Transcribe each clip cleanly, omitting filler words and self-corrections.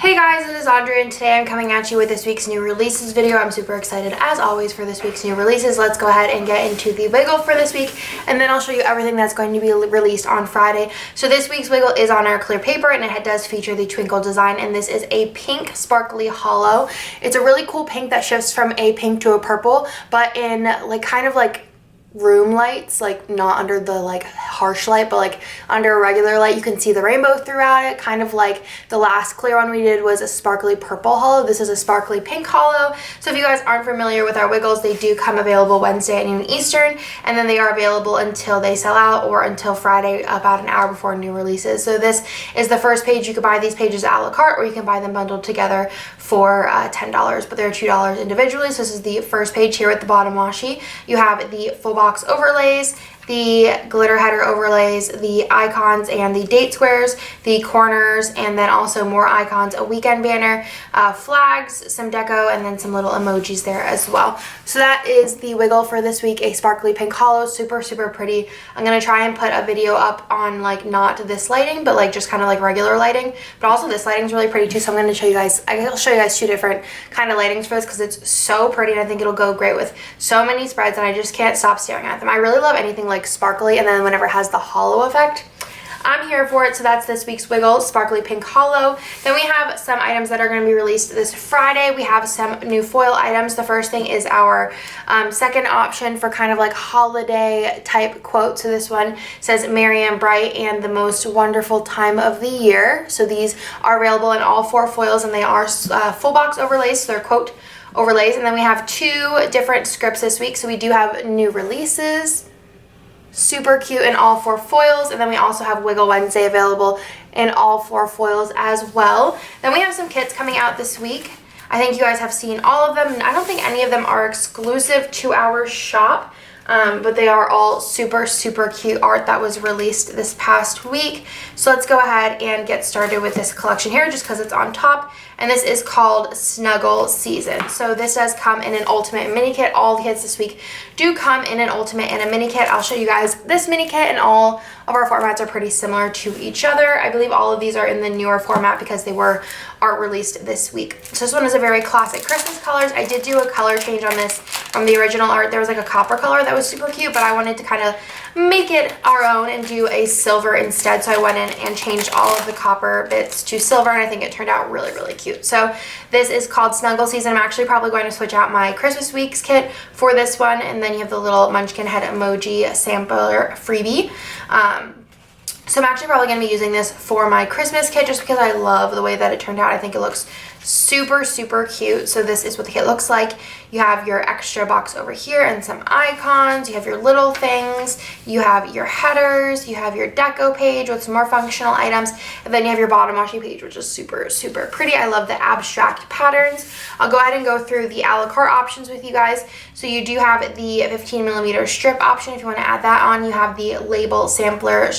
Hey guys, it is Audrey and today I'm coming at you with this week's new releases video. I'm super excited as always for this week's new releases. Let's go ahead and get into the wiggle for this week and then I'll show you everything that's going to be released on Friday. So this week's wiggle is on our clear paper and it does feature the twinkle design, and this is a pink sparkly hollow. It's a really cool pink that shifts from a pink to a purple, but in kind of room lights, not under the harsh light, but under a regular light you can see the rainbow throughout it, kind of like the last clear one we did was a sparkly purple hollow. This is a sparkly pink hollow. So if you guys aren't familiar with our wiggles, they do come available Wednesday at noon Eastern, and then they are available until they sell out or until Friday about an hour before new releases. So this is the first page. You can buy these pages a la carte or you can buy them bundled together for $10, but they're $2 individually. So this is the first page here at the bottom washi. You have the full box overlays, the glitter header overlays, the icons and the date squares, the corners, and then also more icons, a weekend banner, flags, some deco, and then some little emojis there as well. So that is the wiggle for this week, a sparkly pink hollow, super pretty. I'm gonna try and put a video up on not this lighting, but just kind of regular lighting, but also this lighting is really pretty too. So I'm gonna show you guys, I'll show you guys two different kind of lightings for this because it's so pretty and I think it'll go great with so many spreads and I just can't stop staring at them. I really love anything sparkly, and then whenever it has the hollow effect, I'm here for it. So that's this week's wiggle, sparkly pink hollow. Then we have some items that are going to be released this Friday. We have some new foil items. The first thing is our second option for kind of holiday type quote. So this one says merry and bright and the most wonderful time of the year. So these are available in all 4 foils and they are full box overlays, so they're quote overlays. And then we have 2 different scripts this week. So we do have new releases, super cute in all 4 foils, and then we also have Wiggle Wednesday available in all 4 foils as well. Then we have some kits coming out this week. I think you guys have seen all of them. I don't think any of them are exclusive to our shop, but they are all super cute art that was released this past week. So let's go ahead and get started with this collection here just because it's on top. And this is called Snuggle Season. So this does come in an ultimate mini kit. All the kits this week do come in an ultimate and a mini kit. I'll show you guys this mini kit, and all of our formats are pretty similar to each other. I believe all of these are in the newer format because they were art released this week. So this one is a very classic Christmas colors. I did do a color change on this from the original art. There was a copper color that was super cute, but I wanted to kind of make it our own and do a silver instead. So I went in and changed all of the copper bits to silver, and I think it turned out really cute. So this is called Snuggle Season. I'm actually probably going to switch out my Christmas week's kit for this one, and then you have the little munchkin head emoji sampler freebie. So I'm actually probably going to be using this for my Christmas kit just because I love the way that it turned out. I think it looks super cute. So this is what the kit looks like. You have your extra box over here and some icons. You have your little things. You have your headers. You have your deco page with some more functional items. And then you have your bottom washi page, which is super pretty. I love the abstract patterns. I'll go ahead and go through the a la carte options with you guys. So you do have the 15mm strip option if you want to add that on. You have the label sampler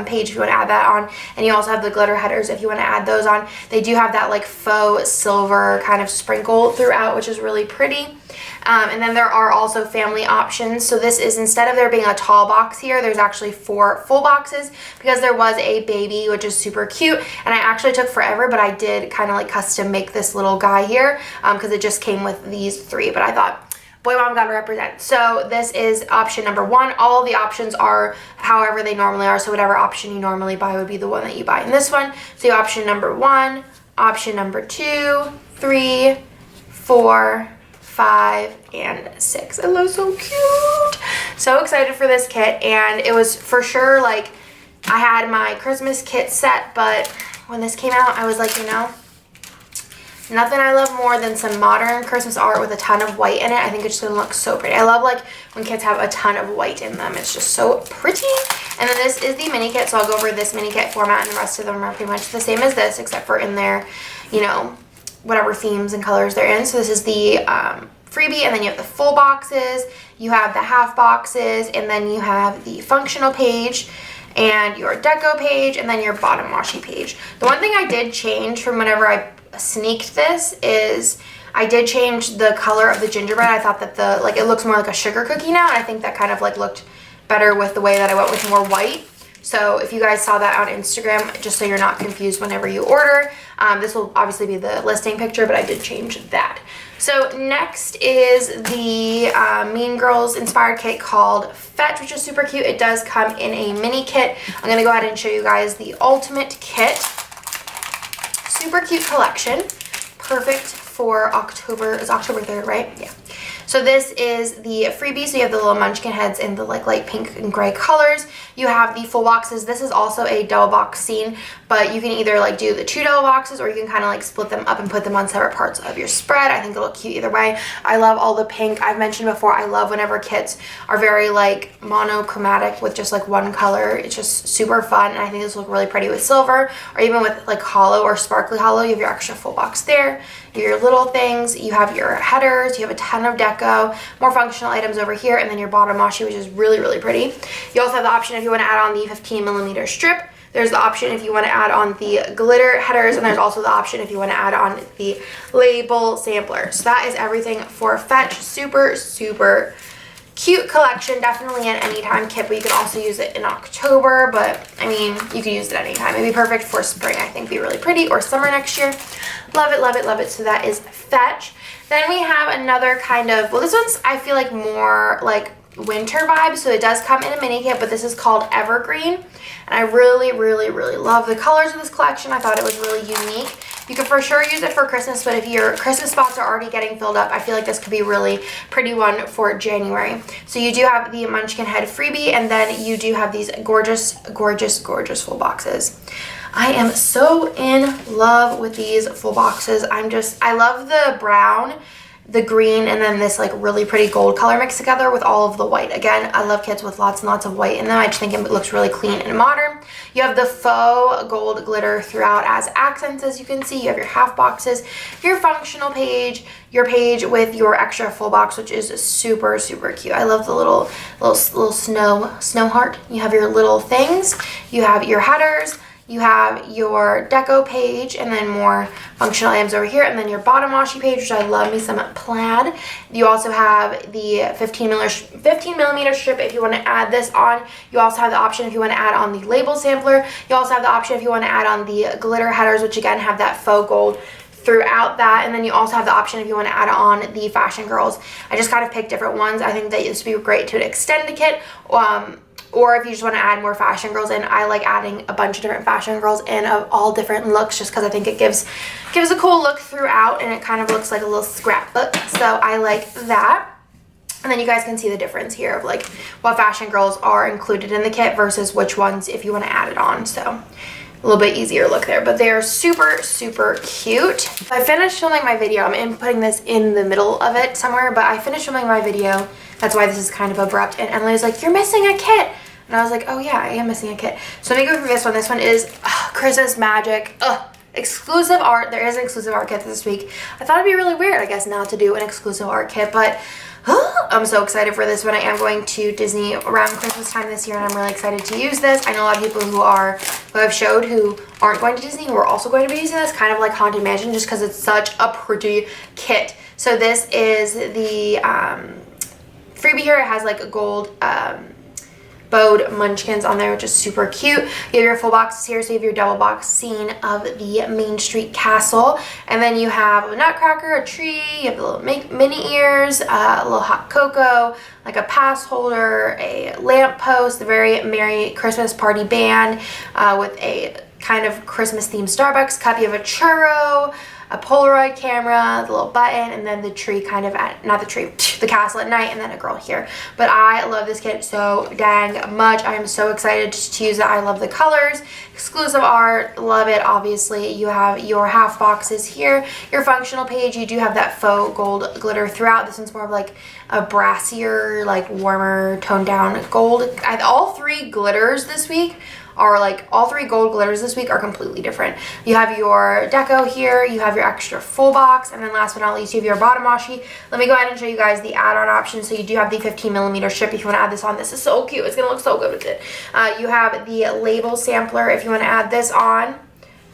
page if you want to add that on. And you also have the glitter headers if you want to add those on. They do have that faux silver kind of sprinkle throughout, which is really pretty. And then there are also family options. So this is, instead of there being a tall box here, there's actually 4 full boxes because there was a baby, which is super cute. And I actually took forever, but I did kind of custom make this little guy here because it just came with these 3. But I thought, boy, mom gotta represent. So this is option number 1. All of the options are however they normally are. So whatever option you normally buy would be the one that you buy in this one. So option number 1, option number 2, 3, 4, 5, and 6. It looks so cute. So excited for this kit, and it was for sure I had my Christmas kit set, but when this came out, I was nothing I love more than some modern Christmas art with a ton of white in it. I think it's just gonna look so pretty. I love when kits have a ton of white in them. It's just so pretty. And then this is the mini kit, so I'll go over this mini kit format, and the rest of them are pretty much the same as this, except for in their, whatever themes and colors they're in. So this is the freebie, and then you have the full boxes, you have the half boxes, and then you have the functional page and your deco page, and then your bottom washi page. The one thing I did change from whenever I sneaked this is I did change the color of the gingerbread. I thought that it looks more like a sugar cookie now, and I think that kind of looked better with the way that I went with more white. So if you guys saw that on Instagram, just so you're not confused whenever you order, this will obviously be the listing picture, but I did change that. So next is the Mean Girls inspired kit called Fetch, which is super cute. It does come in a mini kit. I'm going to go ahead and show you guys the ultimate kit. Super cute collection. Perfect for October. It's October 3rd, right? Yeah. So this is the freebie. So you have the little munchkin heads in the like light pink and gray colors. You have the full boxes. This is also a double box scene, but you can either like do the 2 double boxes, or you can kind of like split them up and put them on separate parts of your spread. I think it'll look cute either way. I love all the pink. I've mentioned before, I love whenever kits are very like monochromatic with just like one color. It's just super fun, and I think this will look really pretty with silver, or even with like hollow or sparkly hollow. You have your extra full box there. Your little things, you have your headers, you have a ton of deco, more functional items over here, and then your bottom washi, which is really, really pretty. You also have the option if you want to add on the 15mm strip. There's the option if you want to add on the glitter headers, and there's also the option if you want to add on the label sampler. So that is everything for Fetch. Super, super cute collection. Definitely an anytime kit, but you can also use it in October, but I mean, you can use it anytime. It'd be perfect for spring, I think, be really pretty, or summer next year. Love it, love it, love it. So that is Fetch. Then we have another kind of, well, this one's, I feel like, more like winter vibes. So it does come in a mini kit, but this is called Evergreen. And I really, really, really love the colors of this collection. I thought it was really unique. You can for sure use it for Christmas, but if your Christmas spots are already getting filled up, I feel like this could be a really pretty one for January. So you do have the Munchkin Head freebie, and then you do have these gorgeous, gorgeous, gorgeous full boxes. I am so in love with these full boxes. I love the brown, the green, and then this like really pretty gold color mixed together with all of the white. Again, I love kits with lots and lots of white in them. I just think it looks really clean and modern. You have the faux gold glitter throughout as accents, as you can see. You have your half boxes, your functional page, your page with your extra full box, which is super, super cute. I love the little snow heart. You have your little things. You have your headers. You have your deco page, and then more functional items over here, and then your bottom washi page, which I love me some plaid. You also have the 15mm strip if you want to add this on. You also have the option if you want to add on the label sampler. You also have the option if you want to add on the glitter headers, which again have that faux gold throughout that, and then you also have the option if you want to add on the Fashion Girls. I just kind of picked different ones. I think that this would be great to extend the kit, or if you just want to add more Fashion Girls in. I like adding a bunch of different Fashion Girls in of all different looks, just because I think it gives a cool look throughout, and it kind of looks like a little scrapbook. So I like that. And then you guys can see the difference here of like what Fashion Girls are included in the kit versus which ones if you want to add it on. So a little bit easier look there, but they're super, super cute. I finished filming my video. I'm putting this in the middle of it somewhere, but I finished filming my video. That's why this is kind of abrupt. And Emily was like, "You're missing a kit." And I was like, "Oh yeah, I am missing a kit." So let me go through this one. This one is Christmas Magic. Exclusive art. There is an exclusive art kit this week. I thought it'd be really weird, I guess, not to do an exclusive art kit, but I'm so excited for this one. I am going to Disney around Christmas time this year, and I'm really excited to use this. I know a lot of people who I've showed who aren't going to Disney who are also going to be using this, kind of like Haunted Mansion, just because it's such a pretty kit. So this is the freebie here. It has like a gold bowed munchkins on there, which is super cute. You have your full boxes here, so you have your double box scene of the Main Street Castle, and then you have a nutcracker, a tree, you have the little mini ears, a little hot cocoa, like a pass holder, a lamp post, a very merry Christmas party band with a kind of Christmas themed Starbucks cup. You have a churro, a Polaroid camera, the little button, and then the tree kind of not the tree, the castle at night, and then a girl here. But I love this kit so dang much. I am so excited to use it. I love the colors, exclusive art, love it. Obviously, you have your half boxes here, your functional page. You do have that faux gold glitter throughout. This one's more of like a brassier, like warmer, toned down gold. All three glitters this week are like, all three gold glitters this week are completely different. You have your deco here, you have your extra full box, and then last but not least, you have your bottom washi. Let me go ahead and show you guys the add-on option. So you do have the 15mm strip if you want to add this on. This is so cute. It's going to look so good with it. You have the label sampler if you want to add this on.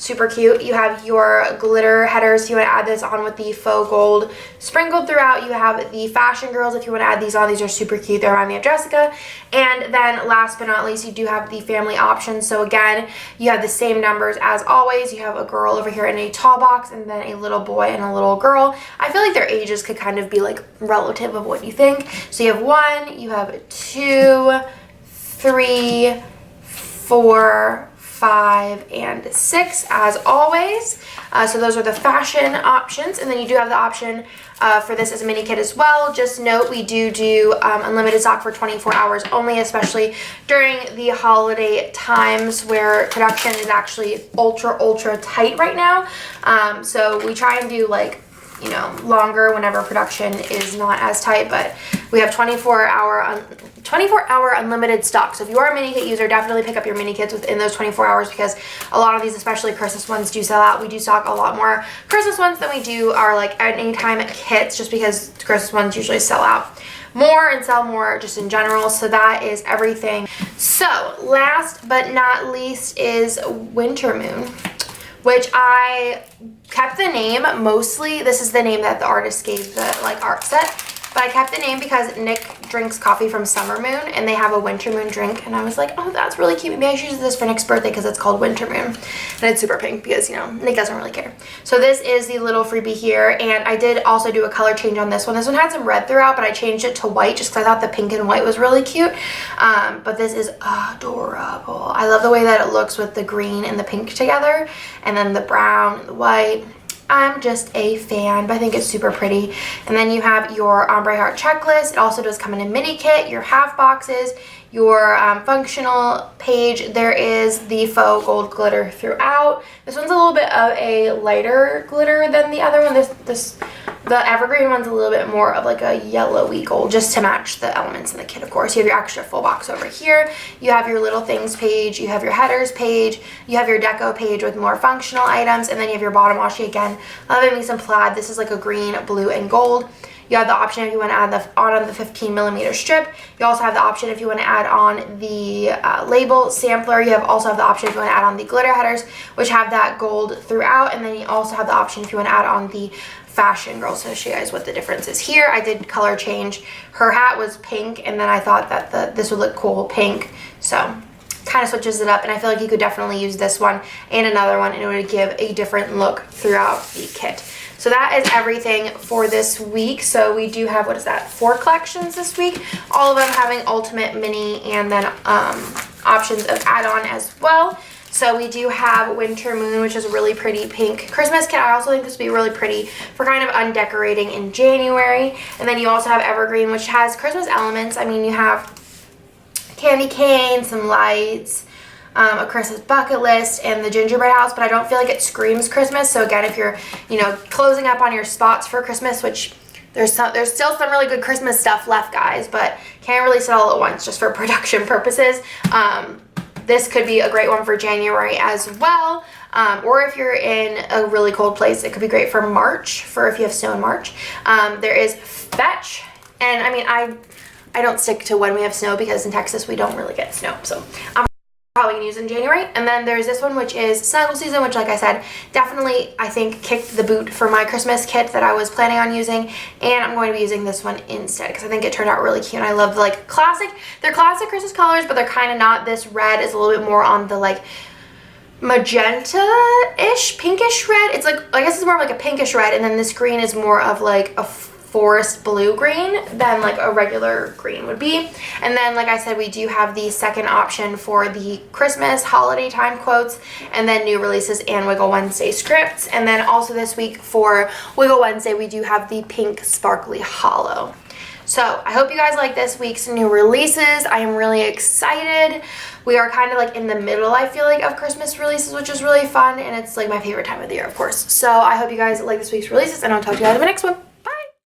super cute. You have your glitter headers if you want to add this on with the faux gold sprinkled throughout. You have the fashion girls if you want to add these on. These are super cute. They're on the Jessica. And then last but not least, you do have the family options. So again, you have the same numbers as always. You have a girl over here in a tall box, and then a little boy and a little girl. I feel like their ages could kind of be like relative of what you think. So you have 1, you have 2, 3, 4, 5, and 6 as always. So those are the fashion options, and then you do have the option for this as a mini kit as well. Just note, we do unlimited stock for 24 hours only, especially during the holiday times where production is actually ultra tight right now. So we try and do like, you know, longer whenever production is not as tight, but we have 24-hour unlimited stock. So if you are a mini kit user, definitely pick up your mini kits within those 24 hours, because a lot of these, especially Christmas ones, do sell out. We do stock a lot more Christmas ones than we do our like anytime kits, just because Christmas ones usually sell out more and sell more just in general. So that is everything. So last but not least is Winter Moon, which I kept the name mostly. This is the name that the artist gave the like art set, but I kept the name because Nick drinks coffee from Summer Moon, and they have a Winter Moon drink, and I was like, oh, that's really cute. Maybe I should use this for Nick's birthday because it's called Winter Moon, and it's super pink because, you know, Nick doesn't really care. So this is the little freebie here, and I did also do a color change on this one. This one had some red throughout, but I changed it to white just because I thought the pink and white was really cute. But this is adorable. I love the way that it looks with the green and the pink together, and then the brown and the white. I'm just a fan, but I think it's super pretty. And then you have your ombre heart checklist. It also does come in a mini kit, your half boxes, your functional page. There is the faux gold glitter throughout. This one's a little bit of a lighter glitter than the other one. The evergreen one's a little bit more of like a yellowy gold, just to match the elements in the kit, of course. You have your extra full box over here. You have your little things page. You have your headers page. You have your deco page with more functional items. And then you have your bottom washi again. Loving me some plaid. This is like a green, blue, and gold. You have the option if you want to add on the 15mm strip. You also have the option if you want to add on the label sampler. You also have the option if you want to add on the glitter headers, which have that gold throughout. And then you also have the option if you want to add on the fashion girl. So I'll show you guys what the difference is here. I did color change. Her hat was pink, and then I thought that this would look cool pink. So kind of switches it up, and I feel like you could definitely use this one and another one, and it would give a different look throughout the kit. So that is everything for this week. So we do have, 4 collections this week, all of them having ultimate, mini, and then options of add-on as well. So we do have Winter Moon, which is a really pretty pink Christmas kit. I also think this would be really pretty for kind of undecorating in January. And then you also have Evergreen, which has Christmas elements. I mean, you have candy cane, some lights, a Christmas bucket list, and the gingerbread house, but I don't feel like it screams Christmas. So again, if you're, you know, closing up on your spots for Christmas, which there's still some really good Christmas stuff left, guys, but can't release it all at once just for production purposes. This could be a great one for January as well. Or if you're in a really cold place, it could be great for March, for if you have snow in March. There is Fetch, and I mean, I don't stick to when we have snow because in Texas we don't really get snow, so I'm probably gonna use in January. And then there's this one, which is Snuggle Season, which, like I said, definitely I think kicked the boot for my Christmas kit that I was planning on using, and I'm going to be using this one instead because I think it turned out really cute. And I love the like they're classic Christmas colors, but they're kind of not. This red is a little bit more on the like magenta-ish, pinkish red. It's like, I guess it's more of like a pinkish red, and then this green is more of like a forest blue green than like a regular green would be. And then, like I said, we do have the second option for the Christmas holiday time quotes, and then new releases and Wiggle Wednesday scripts. And then also this week for Wiggle Wednesday, we do have the pink sparkly hollow. So I hope you guys like this week's new releases. I am really excited. We are kind of like in the middle, I feel like, of Christmas releases, which is really fun, and it's like my favorite time of the year, of course. So I hope you guys like this week's releases, and I'll talk to you guys in the next one.